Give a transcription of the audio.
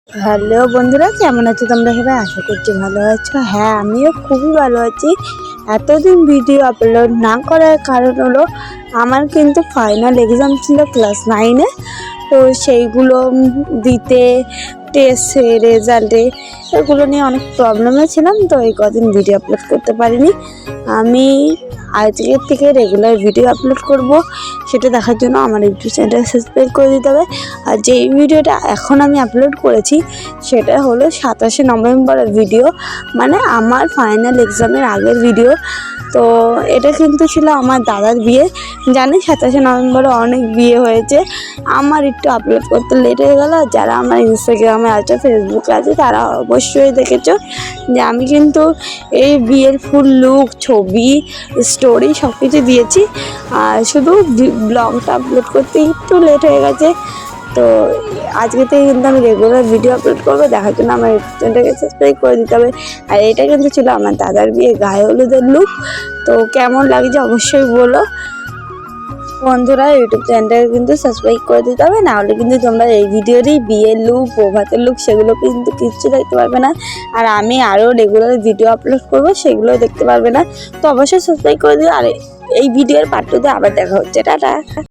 Hello বন্ধুরা, কেমন আছো তোমরা সবাই? আশা করছি ভালো আছো। হ্যাঁ, আমিও খুবই ভালো আছি। এতদিন ভিডিও আপলোড না করার কারণ হলো আমার কিন্তু ফাইনাল এক্সাম ছিল ক্লাস 9-এ। তো সেইগুলো দিতে টেস্টে রেজাল্টে এগুলো নিয়ে অনেক প্রবলেমে ছিলাম। তো এই কদিন ভিডিও আপলোড করতে পারিনি। আমি আজকের থেকে রেগুলার ভিডিও আপলোড করব, সেটা দেখার জন্য আমার ইউটিউব চ্যানেলটা সাবস্ক্রাইব করে দিতে হবে। আর যেই ভিডিওটা এখন আমি আপলোড করেছি সেটা হলো 27শে নভেম্বরের ভিডিও, মানে আমার ফাইনাল এক্সামের আগের ভিডিও। তো এটা কিন্তু ছিল আমার দাদার বিয়ে। জানি 27শে নভেম্বরে অনেক বিয়ে হয়েছে, আমার একটু আপলোড করতে লেট হয়ে গেল। যারা আমার ইনস্টাগ্রামে আছে, ফেসবুকে আছে, তারা অবশ্যই দেখেছো যে আমি কিন্তু এই বিয়ের ফুল লুক, ছবি, স্টোরি সব কিছু দিয়েছি। আর শুধু ব্লগটা আপলোড করতে একটু লেট হয়ে গেছে। তো আজকে থেকে কিন্তু আমি রেগুলার ভিডিও আপলোড করবো, দেখার জন্য আমার চ্যানেলটাকে সাবস্ক্রাইব করে দিতে হবে। আর এটা কিন্তু ছিল আমার দাদার বিয়ে গায়ে হলুদের লুক। তো কেমন লাগছে অবশ্যই বলো বন্ধুরা। ইউটিউব চ্যানেলটাকে কিন্তু সাবস্ক্রাইব করে দিতে হবে, নাহলে কিন্তু তোমরা এই ভিডিওরই বিয়ের লুক, প্রভাতের লুক সেগুলো কিন্তু কিচ্ছু দেখতে পারবে না। আর আমি আরও রেগুলার ভিডিও আপলোড করবো, সেগুলো দেখতে পারবে না। তো অবশ্যই সাবস্ক্রাইব করে দিও। আর এই ভিডিওর পার্ট 2-তে আবার দেখা হচ্ছে। টাটা।